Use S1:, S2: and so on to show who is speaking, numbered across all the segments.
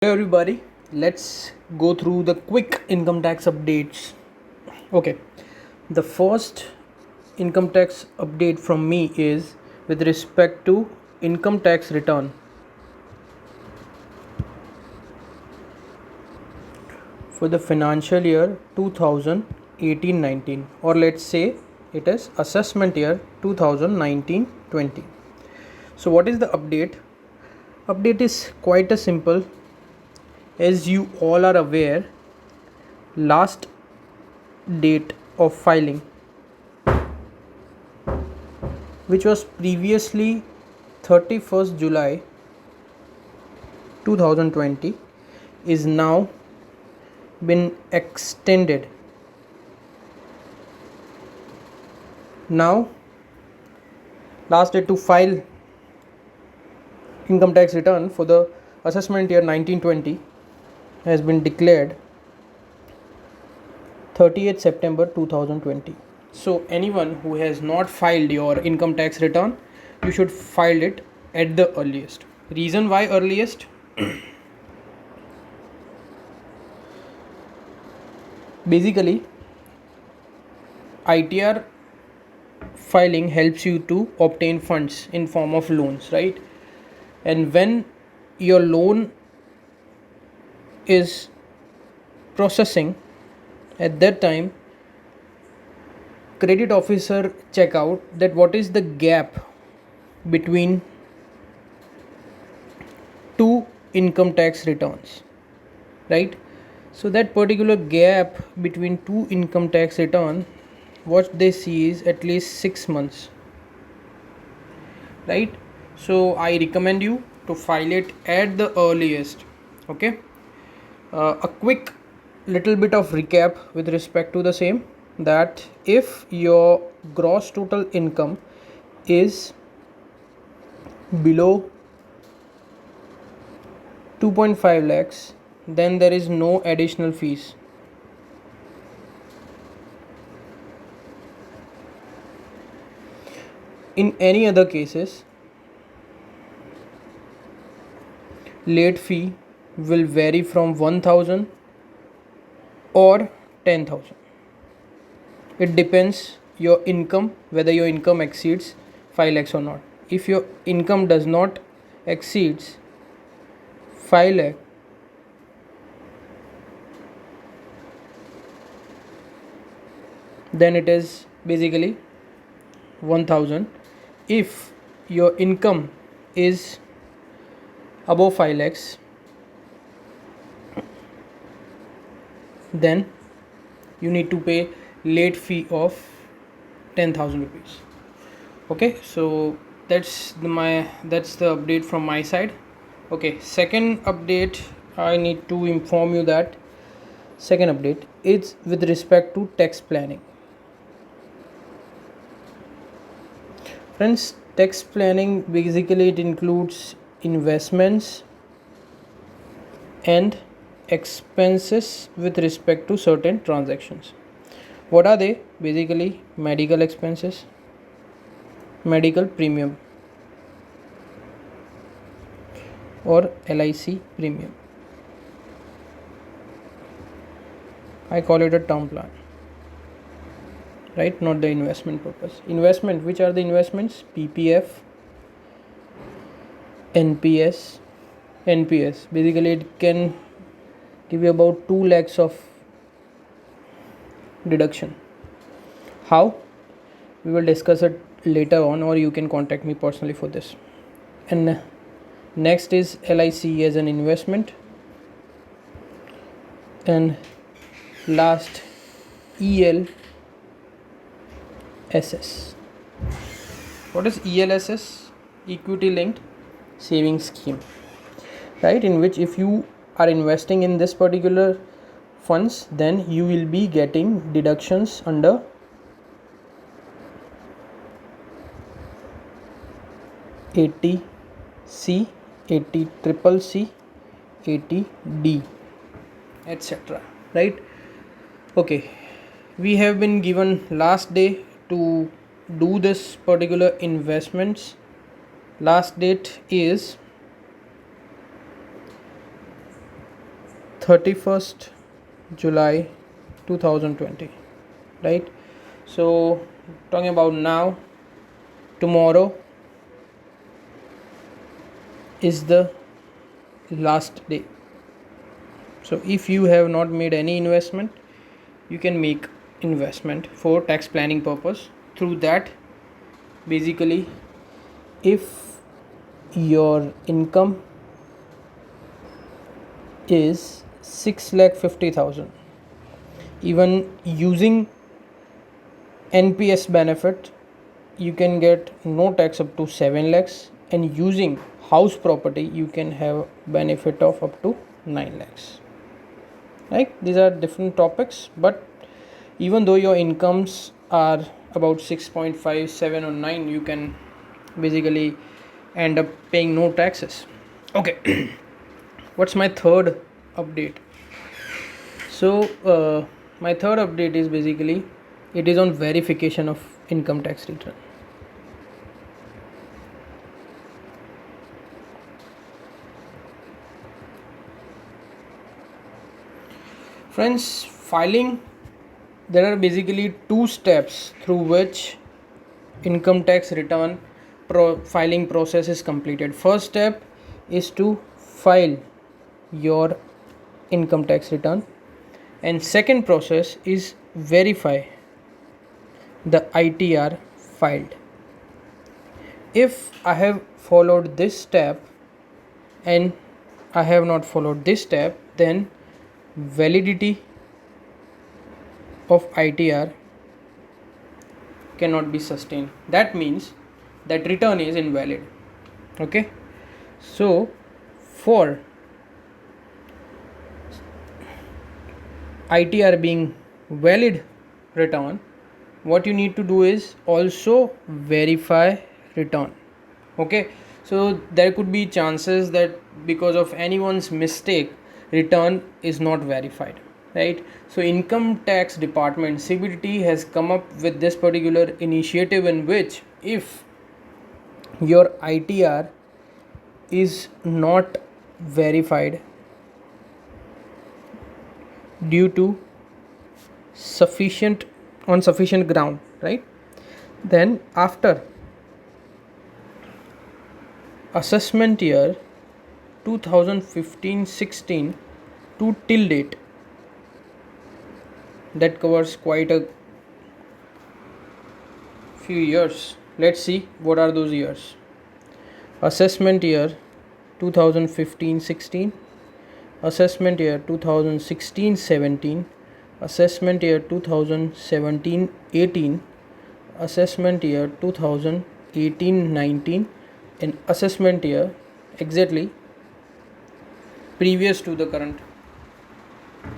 S1: Hello everybody, let's go through the quick income tax updates. Okay, the first income tax update from me is with respect to income tax return for the financial year 2018-19, or let's say it is assessment year 2019-20. So what is the update? Update is quite a simple. As you all are aware, last date of filing, which was previously 31st July 2020, is now been extended. Now last date to file income tax return for the assessment year 1920 has been declared 30th September 2020. So anyone who has not filed your income tax return, you should file it at the earliest. Reason why earliest? Basically, ITR filing helps you to obtain funds in form of loans, right? And when your loan is processing, at that time credit officer check out that what is the gap between two income tax returns, right? So that particular gap between two income tax return, what they see is at least 6 months, right? So I recommend you to file it at the earliest. Okay, a quick little bit of recap with respect to the same, that if your gross total income is below 2.5 lakhs, then there is no additional fees. In any other cases, late fee will vary from 1000 or 10,000. It depends your income, whether your income exceeds 5 lakhs or not. If your income does not exceeds 5 lakh, then it is basically 1000. If your income is above 5 lakhs, then you need to pay late fee of 10,000 rupees. Okay, so that's the update from my side. Okay, second update, I need to inform you that second update is with respect to tax planning. Friends, tax planning basically it includes investments and expenses with respect to certain transactions. What are they? Basically, medical expenses, medical premium, or LIC premium. I call it a term plan, right? Not the investment purpose. Investment, which are the investments? PPF, NPS. NPS basically it can give you about 2 lakhs of deduction. How? We will discuss it later on, or you can contact me personally for this. And next is LIC as an investment, and last ELSS. What is ELSS? Equity linked savings scheme, right? In which if you are investing in this particular funds, then you will be getting deductions under 80C, 80CCC, 80D, etc., right? Okay, we have been given last day to do this particular investments. Last date is 31st July 2020, right? So talking about now, tomorrow is the last day. So if you have not made any investment, you can make investment for tax planning purpose. Through that, basically, if your income is 6,50,000, even using NPS benefit, you can get no tax up to 7 lakhs, and using house property you can have benefit of up to 9 lakhs, right? These are different topics, but even though your incomes are about 6.5, 7 or 9, you can basically end up paying no taxes. Okay. What's my third update? So my third update is basically it is on verification of income tax return. Friends, filing, there are basically two steps through which income tax return filing process is completed. First step is to file your income tax return, and second process is verify the ITR filed. If I have followed this step and I have not followed this step, then validity of ITR cannot be sustained. That means that return is invalid. Okay, so for ITR being valid return, what you need to do is also verify return. Okay, so there could be chances that because of anyone's mistake, return is not verified, right? So income tax department CBDT has come up with this particular initiative in which if your ITR is not verified due to sufficient ground, right, then after assessment year 2015-16 to till date, that covers quite a few years. Let's see what are those years. Assessment year 2015-16, assessment year 2016-17, assessment year 2017-18, assessment year 2018-19, and assessment year exactly previous to the current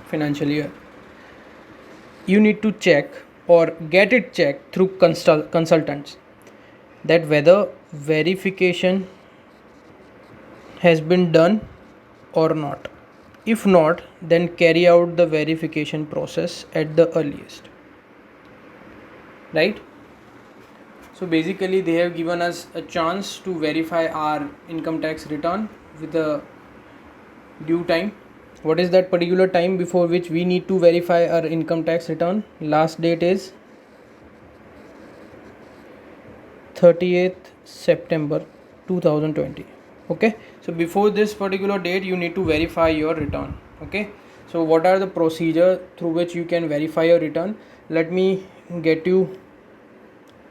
S1: financial year. You need to check or get it checked through consultants that whether verification has been done or not. If not, then carry out the verification process at the earliest, right? So basically they have given us a chance to verify our income tax return with a due time. What is that particular time before which we need to verify our income tax return? Last date is 30th September 2020. Okay, so before this particular date you need to verify your return. Okay, so what are the procedure through which you can verify your return? Let me get you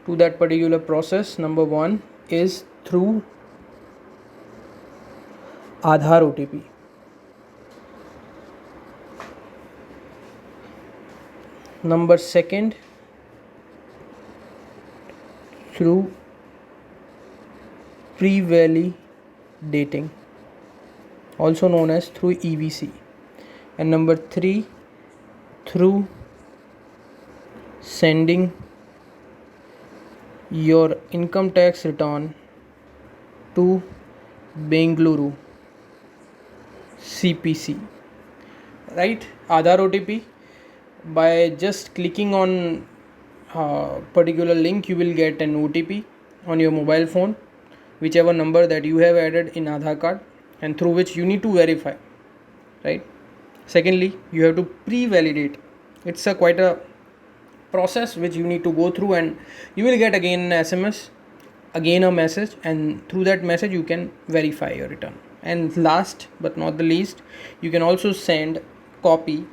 S1: to that particular process. Number one is through Aadhaar OTP. Number second, through pre-validating, also known as through EVC. And number three, through sending your income tax return to Bengaluru CPC, right? Aadhaar OTP, by just clicking on particular link you will get an OTP on your mobile phone, whichever number that you have added in Aadhaar card, and through which you need to verify, right? Secondly, you have to pre-validate. It's a quite a process which you need to go through, and you will get again an SMS, again a message, and through that message you can verify your return. And last but not the least, you can also send copy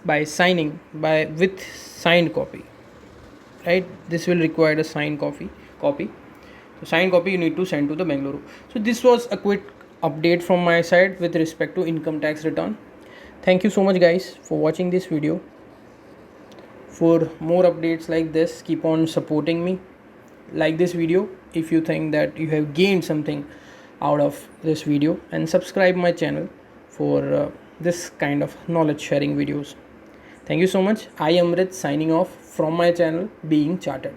S1: by signing by with signed copy, right? This will require a signed copy. So signed copy you need to send to the Bengaluru. So this was a quick update from my side with respect to income tax return. Thank you so much guys for watching this video. For more updates like this, keep on supporting me. Like this video if you think that you have gained something out of this video, and subscribe my channel for this kind of knowledge sharing videos. Thank you so much. I am Amrit signing off from my channel Being Chartered.